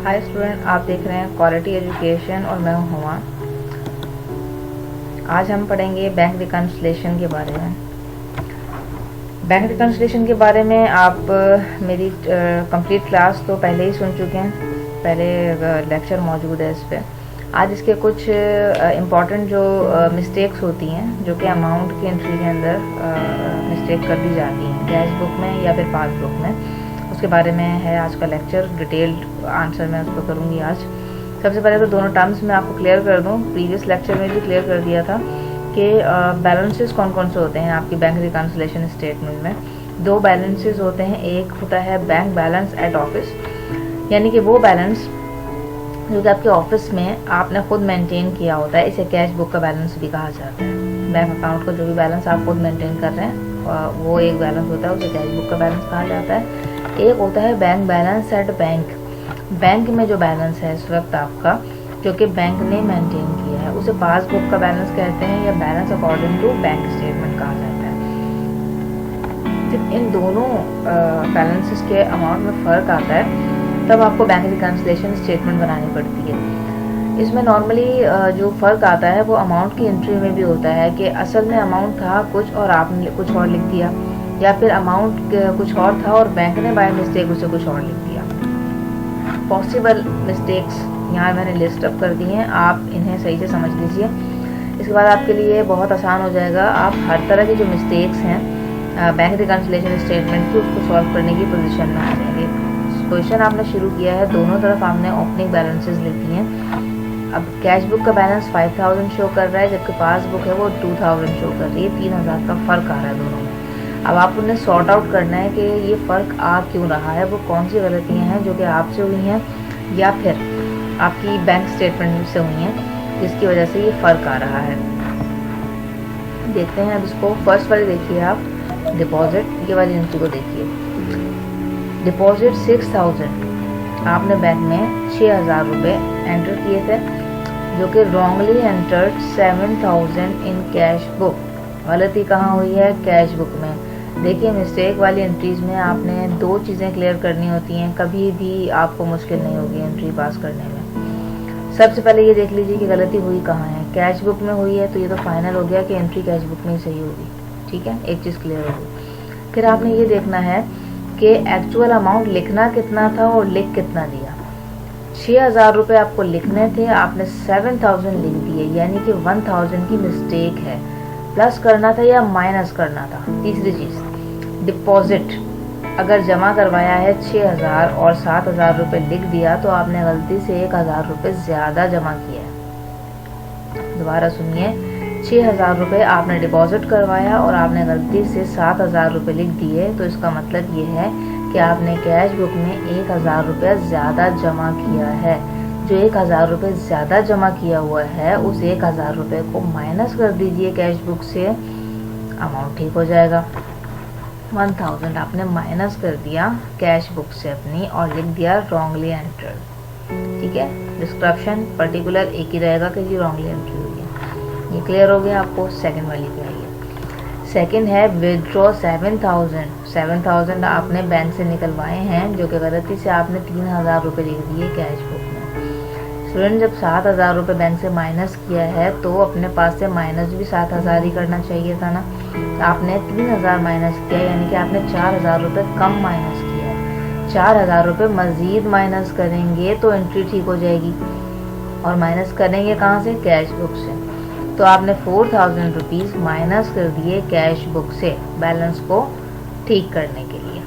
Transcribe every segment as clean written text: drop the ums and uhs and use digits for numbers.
Hi student, आप देख रहे हैं क्वालिटी एजुकेशन और मैं हूं हुमा। आज हम पढ़ेंगे बैंक रिकन्सिलेशन के बारे में। बैंक रिकन्सिलेशन के बारे में आप मेरी कंप्लीट क्लास तो पहले ही सुन चुके हैं, पहले लेक्चर मौजूद है इस पर। आज इसके कुछ इम्पॉर्टेंट जो मिस्टेक्स होती हैं जो कि अमाउंट की एंट्री के अंदर मिस्टेक कर दी जाती हैं कैश बुक में या फिर पासबुक में, उसके बारे में है आज का लेक्चर। डिटेल्ड आंसर मैं उसको करूँगी आज। सबसे पहले तो दोनों टर्म्स मैं आपको क्लियर कर दूँ। प्रीवियस लेक्चर में भी क्लियर कर दिया था कि बैलेंसेस कौन कौन से होते हैं आपकी बैंक रिकन्सिलेशन स्टेटमेंट में। दो बैलेंसेस होते हैं, एक होता है बैंक बैलेंस एट ऑफिस, यानी कि वो बैलेंस जो कि आपके ऑफिस में आपने खुद मेंटेन किया होता है, इसे कैश बुक का बैलेंस भी कहा जाता है। बैंक अकाउंट का जो भी बैलेंस आप खुद मेंटेन कर रहे हैं वो एक बैलेंस होता है, उसे कैश बुक का बैलेंस कहा जाता है। एक होता है bank balance at bank, bank में जो बैलेंस है इस वक्त आपका जो कि बैंक ने मेंटेन किया है, उसे पासबुक का बैलेंस कहते हैं या balance according to bank statement कहा जाता है। इन दोनों बैलेंसेस के अमाउंट में फ़र्क आता है, तब आपको बैंक रिकन्सिलेशन स्टेटमेंट बनानी पड़ती है। इसमें नॉर्मली जो फ़र्क आता है वो अमाउंट की एंट्री में भी होता है कि असल में अमाउंट था कुछ और आपने कुछ और लिख दिया, या फिर अमाउंट कुछ और था और बैंक ने बाय मिस्टेक उसे कुछ और लिख दिया। पॉसिबल मिस्टेक्स यहाँ मैंने लिस्ट अप कर दी हैं, आप इन्हें सही से समझ लीजिए। इसके बाद आपके लिए बहुत आसान हो जाएगा, आप हर तरह की जो मिस्टेक्स हैं बैंक रिकन्सिलेशन स्टेटमेंट की उसको सॉल्व करने की पोजीशन में आ जाएंगे। क्वेश्चन आपने शुरू किया है, दोनों तरफ आपने ओपनिंग बैलेंसेस लिख दिए हैं। अब कैश बुक का बैलेंस 5000 शो कर रहा है, जबकि पासबुक है वो 2000 शो कर रही है। 3000 का फ़र्क आ रहा है दोनों में। अब आप उन्हें सॉर्ट आउट करना है कि ये फ़र्क आ क्यों रहा है, वो कौन सी गलतियाँ हैं जो कि आपसे हुई हैं या फिर आपकी बैंक स्टेटमेंट से हुई हैं जिसकी वजह से ये फ़र्क आ रहा है। देखते हैं अब इसको। फर्स्ट वाली देखिए आप, डिपॉजिट, ये वाली एंट्री को देखिए। डिपॉजिट 6000, आपने बैंक में 6000 रुपये एंटर किए थे जो कि wrongly entered 7000 in cash book. गलती कहाँ हुई है? कैश बुक में। देखिए, मिस्टेक वाली एंट्रीज में आपने दो चीज़ें क्लियर करनी होती हैं, कभी भी आपको मुश्किल नहीं होगी एंट्री पास करने में। सबसे पहले ये देख लीजिए कि गलती हुई कहाँ है। कैश बुक में हुई है तो ये तो फाइनल हो गया कि एंट्री कैश बुक में ही सही होगी, ठीक है, एक चीज़ क्लियर होगी। फिर आपने ये देखना है कि एक्चुअल अमाउंट लिखना कितना था और लिख कितना दिया। 6000 रुपये आपको लिखने थे, आपने 7000 लिख दिए, यानी कि 1000 की मिस्टेक है। प्लस करना था या माइनस करना था। तीसरी चीज़, डिपॉजिट अगर जमा करवाया है 6000 और 7000 रुपये लिख दिया तो आपने गलती से 1000 रुपये ज़्यादा जमा किया है। दोबारा सुनिए, 6000 रुपये आपने डिपॉजिट करवाया और आपने गलती से 7000 रुपये लिख दिए, तो इसका मतलब ये है कि आपने कैश बुक में 1000 रुपये ज़्यादा जमा किया है। जो 1000 रुपये ज़्यादा जमा किया हुआ है उस 1000 रुपये को माइनस कर दीजिए कैश बुक से, अमाउंट ठीक हो जाएगा। 1000 आपने माइनस कर दिया कैश बुक से अपनी और लिख दिया रॉन्गली एंटर्ड, ठीक है। डिस्क्रिप्शन पर्टिकुलर एक ही रहेगा कि ये रॉन्गली एंट्री हुई है। ये क्लियर हो गया आपको। सेकंड वाली पे आइए। सेकंड है विदड्रॉ 7000 आपने बैंक से निकलवाए हैं जो कि गलती से आपने 3000 रुपये लिख दिए कैश बुक में। स्टूडेंट, जब 7000 रुपये बैंक से माइनस किया है तो अपने पास से माइनस भी 7000 ही करना चाहिए था ना। आपने 3000 माइनस किया, यानी कि आपने 4000 रुपये कम माइनस किया है। 4000 रुपये मज़ीद माइनस करेंगे तो एंट्री ठीक हो जाएगी, और माइनस करेंगे कहाँ से? कैश बुक से। तो आपने 4000 रुपीज़ माइनस कर दिए कैश बुक से बैलेंस को ठीक करने के लिए।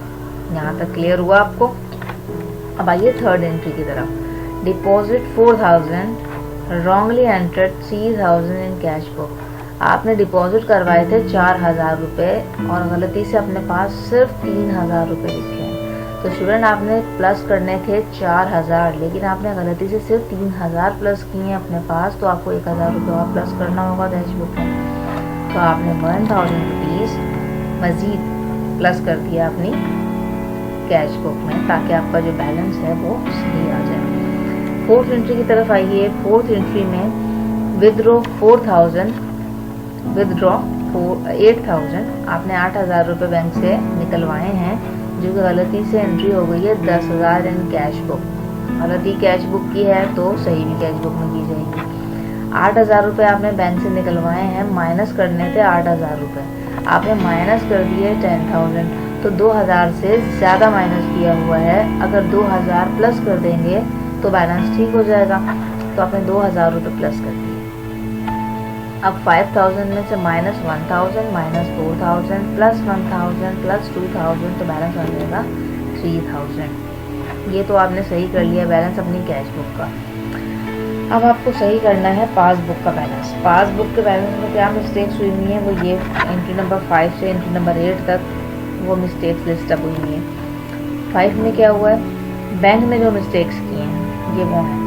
यहाँ तक क्लियर हुआ आपको? अब आइए थर्ड एंट्री की तरफ। Deposit 4000, wrongly entered 3000 in cash book. आपने डिपॉजिट करवाए थे 4000 रुपये और गलती से अपने पास सिर्फ 3000 रुपये लिखे हैं। तो स्टूडेंट, आपने प्लस करने थे 4000, लेकिन आपने गलती से सिर्फ 3000 प्लस किए हैं अपने पास, तो आपको 1000 रुपये और प्लस करना होगा कैश बुक में। तो आपने 1000 रुपीज़ मज़ीद प्लस कर दिया अपनी कैश बुक में, ताकि आपका जो बैलेंस है वो सही आ जाए। फोर्थ एंट्री की तरफ आइए। फोर्थ एंट्री में विदड्रॉ 4000, विदड्रॉ 8000, आपने 8000 रुपये बैंक से निकलवाए हैं जो कि गलती से एंट्री हो गई है 10,000 इन कैश बुक। गलती कैश बुक की है तो सही भी कैश बुक में की जाएगी। 8,000 रुपये आपने बैंक से निकलवाए हैं, माइनस करने थे 8,000 रुपये, आपने माइनस कर दिए 10,000, तो 2,000 से ज़्यादा माइनस किया हुआ है। अगर 2,000 प्लस कर देंगे तो बैलेंस ठीक हो जाएगा, तो आपने 2,000 रुपये प्लस कर दिए। अब 5,000 में से माइनस 1,000 माइनस 4,000 प्लस 1,000 प्लस 2,000, तो बैलेंस आ जाएगा 3,000। ये तो आपने सही कर लिया बैलेंस अपनी कैश बुक का। अब आपको सही करना है पासबुक का बैलेंस। पासबुक के बैलेंस में क्या मिस्टेक्स हुई हुई हैं वो ये एंट्री नंबर 5 से एंट्री नंबर 8 तक वो मिस्टेक्स लिस्ट अप हुई हुई हैं। 5 में क्या हुआ है, बैंक ने जो मिस्टेक्स किए हैं ये वो हैं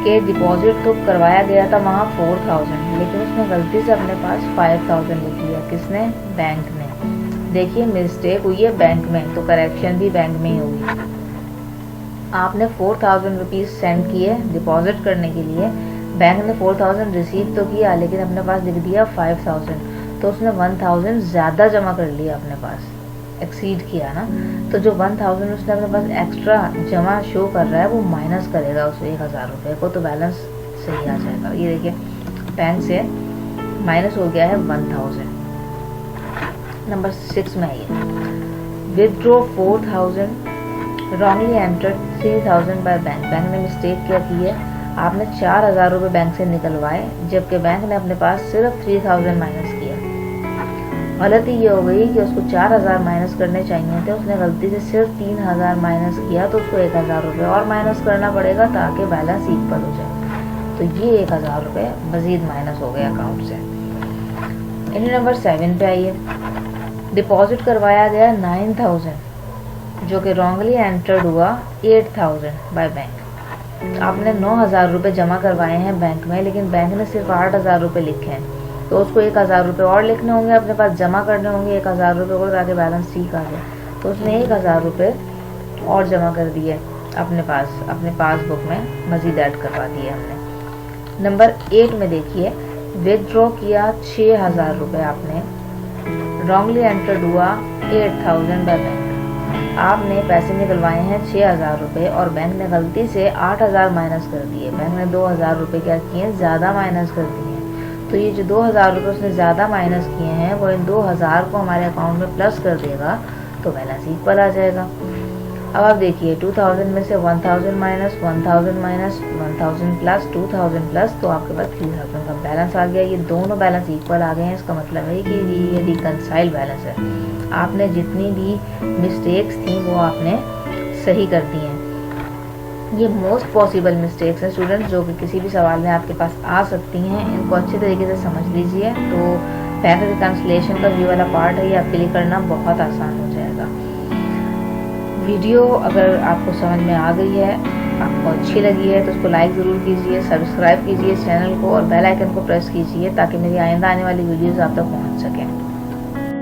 कि डिपॉजिट तो करवाया गया था वहाँ 4,000, लेकिन उसने गलती से अपने पास 5,000 लिख लिया। किसने? बैंक ने। देखिए मिस्टेक हुई है बैंक में, तो करेक्शन भी बैंक में ही होगी। आपने 4,000 रुपीज़ सेंड किए डिपॉजिट करने के लिए, बैंक ने 4,000 रिसीव तो किया लेकिन अपने पास लिख दिया 5,000, तो उसने 1,000 ज़्यादा जमा कर लिया अपने पास, एक्सीड किया ना। तो जो 1,000 उसने अपने पास एक्स्ट्रा जमा शो कर रहा है वो माइनस करेगा उस 1,000 रुपये को, तो बैलेंस सही आ जाएगा। ये देखिए बैंक से माइनस हो गया है 1,000। नंबर 6 में आइए, withdraw 4,000 wrongly entered 3,000 by bank. Bank ने मिस्टेक क्या की है, आपने 4,000 रुपये बैंक से निकलवाए जबकि बैंक ने अपने पास सिर्फ 3,000 माइनस किया। गलती ये हो गई कि उसको 4,000 माइनस करने चाहिए थे, उसने गलती से सिर्फ 3,000 माइनस किया, तो उसको 1,000 रुपये और माइनस करना पड़ेगा ताकि बैलेंस इक्वल हो जाए। तो ये 1,000 रुपये मज़ीद माइनस हो गए अकाउंट से। एंट्री नंबर 7 पे आइए, डिपॉजिट करवाया गया 9,000 जो कि रॉन्गली एंटर्ड हुआ 8,000 बाय बैंक। आपने 9,000 रुपये जमा करवाए हैं बैंक में, लेकिन बैंक ने सिर्फ 8,000 रुपये लिखे हैं, तो उसको 1,000 रुपये और लिखने होंगे, अपने पास जमा करने होंगे 1,000 रुपये को ताकि बैलेंस ठीक आ जाए। तो उसने 1,000 रुपये और जमा कर दिए अपने पासबुक में, मज़ीद ऐड करवा दिए हमने। नंबर 8 में देखिए, विदड्रॉ किया 6,000 रुपये आपने, रॉन्गली एंटर्ड हुआ 8,000 बाय बैंक। आपने पैसे निकलवाए हैं 6,000 रुपये और बैंक ने गलती से 8,000 माइनस कर दिए। बैंक ने 2,000 रुपये क्या किए, ज़्यादा माइनस कर दिए। तो ये जो 2,000 रुपये उसने ज़्यादा माइनस किए हैं वो इन 2,000 को हमारे अकाउंट में प्लस कर देगा, तो बैलेंस इक्वल आ जाएगा। अब आप देखिए 2,000 में से 1,000 माइनस 1,000 माइनस 1,000 प्लस 2,000 प्लस, तो आपके पास 3,000 का बैलेंस आ गया। ये दोनों बैलेंस इक्वल आ गए हैं, इसका मतलब है कि ये रिकनसाइल बैलेंस है। आपने जितनी भी मिस्टेक्स थी वो आपने सही कर दी हैं। ये मोस्ट पॉसिबल मिस्टेक्स हैं स्टूडेंट्स, जो कि किसी भी सवाल में आपके पास आ सकती हैं। इनको अच्छे तरीके से समझ लीजिए, तो बैंक रिकन्सिलिएशन का ये वाला पार्ट है, ये आपके लिए करना बहुत आसान हो जाएगा। वीडियो अगर आपको समझ में आ गई है, आपको अच्छी लगी है, तो उसको लाइक ज़रूर कीजिए, सब्सक्राइब कीजिए इस चैनल को और बेल आइकन को प्रेस कीजिए ताकि मेरी आइंदा आने वाली वीडियोज़ आप तक पहुँच सकें।